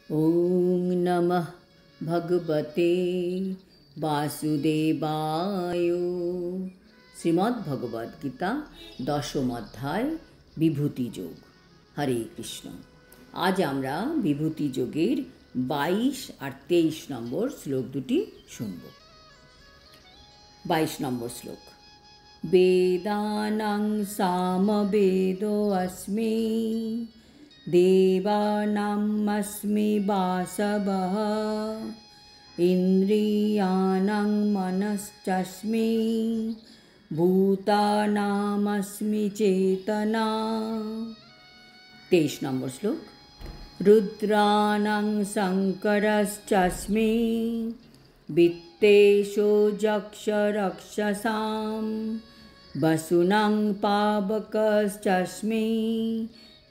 ওং নমঃ ভগবতে বাসুদেবায়। শ্রীমদ্ভগবদ্গীতা দশম অধ্যায় বিভূতি যোগ। হরে কৃষ্ণ। আজ আমরা বিভূতি যোগের 22 আর 23 নম্বর শ্লোক দুটি শুনব। 22 নম্বর শ্লোক। বেদানাং সামবেদো अस्मि দেবানামস্মি বাসবঃ ইন্দ্রিয়াণাং মনশ্চাস্মি ভূতানামস্মি চেতনা। 23 নম্বর শ্লোক। রুদ্রাণাং শঙ্করশ্চাস্মি বিত্তেষু যক্ষ রক্ষসাম বসুনাং পাবকশ্চাস্মি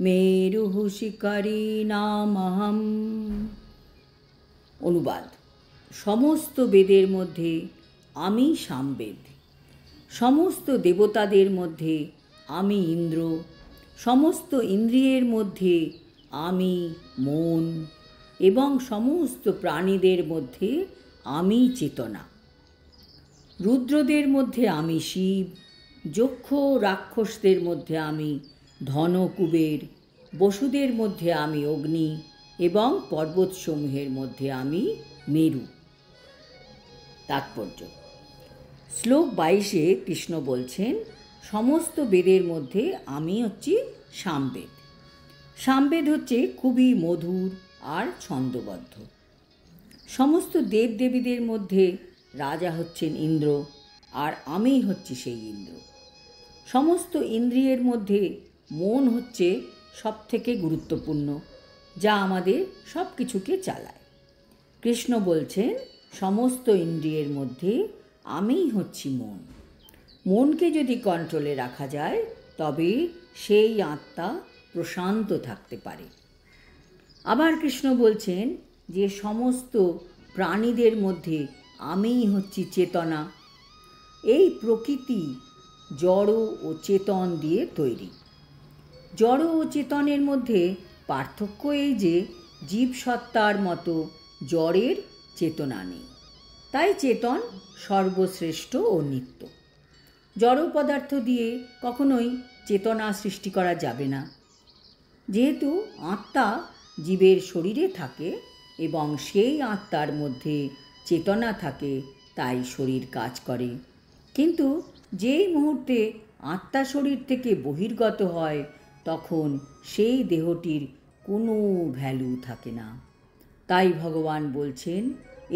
মেরুঃ শিখরী নামহম। অনুবাদ। সমস্ত বেদের মধ্যে আমি সামবেদ, সমস্ত দেবতাদের মধ্যে আমি ইন্দ্র, সমস্ত ইন্দ্রিয়ের মধ্যে আমি মন এবং সমস্ত প্রাণীদের মধ্যে আমি চেতনা। রুদ্রদের মধ্যে আমি শিব, যক্ষ রাক্ষসদের মধ্যে আমি ধন কুবের, বসুদের মধ্যে আমি অগ্নি এবং পর্বতসমূহের মধ্যে আমি মেরু। তাৎপর্য। শ্লোক 22-এ কৃষ্ণ বলছেন সমস্ত বেদের মধ্যে আমি হচ্ছি সামবেদ। সামবেদ হচ্ছে খুবই মধুর আর ছন্দবদ্ধ। সমস্ত দেবদেবীদের মধ্যে রাজা হচ্ছেন ইন্দ্র, আর আমি হচ্ছি সেই ইন্দ্র। সমস্ত ইন্দ্রিয়ের মধ্যে মন হচ্ছে সবথেকে গুরুত্বপূর্ণ, যা আমাদের সব কিছুকে চালায়। কৃষ্ণ বলছেন সমস্ত ইন্দ্রিয়ের মধ্যে আমিই হচ্ছি মন। মনকে যদি কন্ট্রোলে রাখা যায় তবে সেই আত্মা প্রশান্ত থাকতে পারে। আবার কৃষ্ণ বলছেন যে সমস্ত প্রাণীদের মধ্যে আমিই হচ্ছি চেতনা। এই প্রকৃতি জড় ও চেতন দিয়ে তৈরি। জড় ও চেতনের মধ্যে পার্থক্য এই যে জীবসত্তার মতো জড়ের চেতনা নেই, তাই চেতন সর্বশ্রেষ্ঠ ও নিত্য। জড় পদার্থ দিয়ে কখনোই চেতনা সৃষ্টি করা যাবে না। যেহেতু আত্মা জীবের শরীরে থাকে এবং সেই আত্মার মধ্যে চেতনা থাকে, তাই শরীর কাজ করে। কিন্তু যেই মুহূর্তে আত্মা শরীর থেকে বহির্গত হয় তখন সেই দেহটির কোনো ভ্যালু থাকে না। তাই ভগবান বলছেন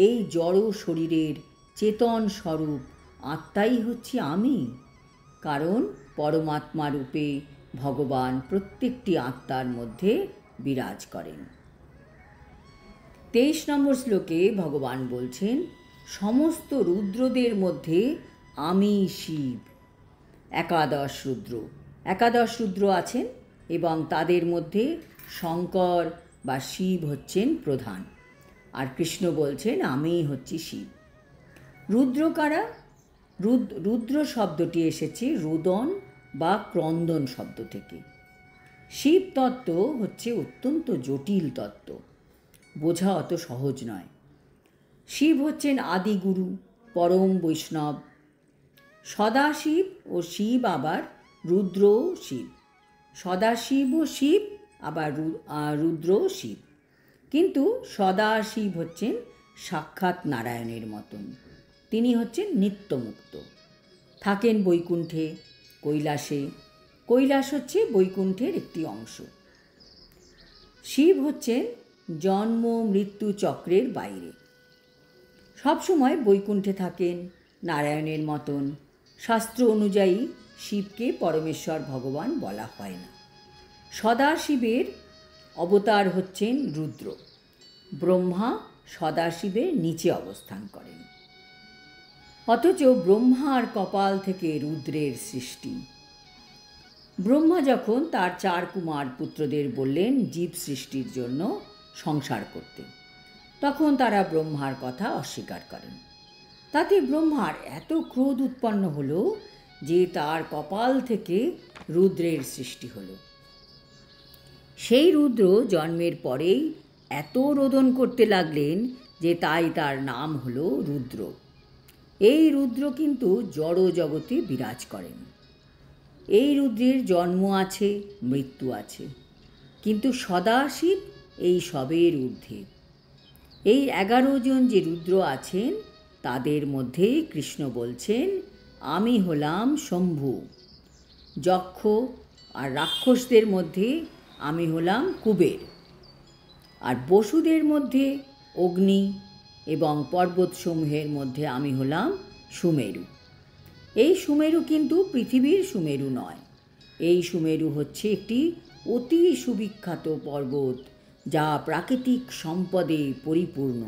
এই জড় শরীরের চেতন স্বরূপ আত্মাই হচ্ছে আমি, কারণ পরমাত্মা রূপে ভগবান প্রত্যেকটি আত্মার মধ্যে বিরাজ করেন। 23 নম্বর শ্লোকে ভগবান বলছেন সমস্ত রুদ্রদের মধ্যে আমি শিব। একাদশ রুদ্র আছেন এবং তাদের মধ্যে শঙ্কর বা শিব হচ্ছেন প্রধান, আর কৃষ্ণ বলছেন আমিই হচ্ছি শিব। রুদ্র কারা? রুদ্র শব্দটি এসেছে রুদন বা ক্রন্দন শব্দ থেকে। শিব তত্ত্ব হচ্ছে অত্যন্ত জটিল তত্ত্ব, বোঝা অত সহজ নয়। শিব হচ্ছেন আদিগুরু, পরম বৈষ্ণব। সদাশিব ও শিব আবার রুদ্র শিব। সদাশিব ও শিব আবার রুদ্র শিব। কিন্তু সদাশিব হচ্ছেন সাক্ষাৎ নারায়ণের মতন। তিনি হচ্ছেন নিত্যমুক্ত, থাকেন বৈকুণ্ঠে, কৈলাসে। কৈলাস হচ্ছে বৈকুণ্ঠের একটি অংশ। শিব হচ্ছেন জন্ম মৃত্যু চক্রের বাইরে, সবসময় বৈকুণ্ঠে থাকেন নারায়ণের মতন। শাস্ত্র অনুযায়ী শিবকে পরমেশ্বর ভগবান বলা হয় না। সদাশিবের অবতার হচ্ছেন রুদ্র। ব্রহ্মা সদাশিবের নিচে অবস্থান করেন, অথচ ব্রহ্মার কপাল থেকে রুদ্রের সৃষ্টি। ব্রহ্মা যখন তার 4 কুমার পুত্রদের বললেন জীব সৃষ্টির জন্য সংসার করতে, তখন তারা ব্রহ্মার কথা অস্বীকার করেন। তাতে ব্রহ্মার এত ক্রোধ উৎপন্ন হলো যে তার কপাল থেকে রুদ্রের সৃষ্টি হলো। সেই রুদ্র জন্মের পরেই এত রোদন করতে লাগলেন যে তাই তার নাম হলো রুদ্র। এই রুদ্র কিন্তু জড় জগতে বিরাজ করেন। এই রুদ্রের জন্ম আছে, মৃত্যু আছে, কিন্তু সদাশিব এই সবের ঊর্ধ্বে। এই 11 জন যে রুদ্র আছেন তাদের মধ্যে কৃষ্ণ বলছেন, আমি হলাম শম্ভু। যক্ষ আর রাক্ষসদের মধ্যে আমি হলাম কুবের, আর বসুদের মধ্যে অগ্নি এবং পর্বতসমূহের মধ্যে আমি হলাম সুমেরু। এই সুমেরু কিন্তু পৃথিবীর সুমেরু নয়। এই সুমেরু হচ্ছে একটি অতি সুবিখ্যাত পর্বত, যা প্রাকৃতিক সম্পদে পরিপূর্ণ।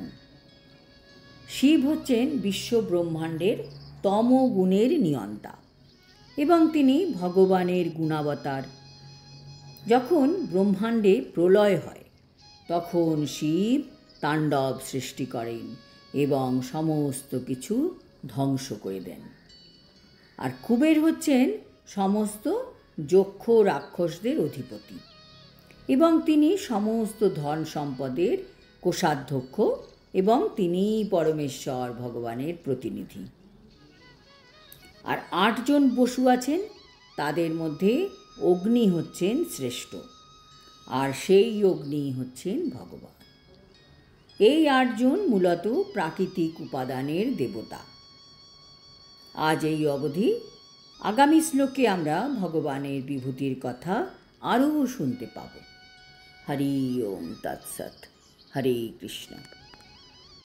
শিব হচ্ছেন বিশ্ব ব্রহ্মাণ্ডের তমগুণের নিয়ন্তা এবং তিনি ভগবানের গুণাবতার। যখন ব্রহ্মাণ্ডে প্রলয় হয় তখন শিব তাণ্ডব সৃষ্টি করেন এবং সমস্ত কিছু ধ্বংস করে দেন। আর কুবের হচ্ছেন সমস্ত যক্ষ রাক্ষসদের অধিপতি এবং তিনি সমস্ত ধন সম্পদের কোষাধ্যক্ষ এবং তিনিই পরমেশ্বর ভগবানের প্রতিনিধি। আর 8 জন বসু আছেন, তাদের মধ্যে অগ্নি হচ্ছেন শ্রেষ্ঠ, আর সেই অগ্নি হচ্ছেন ভগবান। এই 8 জন মূলত প্রাকৃতিক উপাদানের দেবতা। আজ এই অবধি। আগামী শ্লোকে আমরা ভগবানের বিভূতির কথা আরও শুনতে পাব। হরি ওম তৎসৎ। হরে কৃষ্ণ।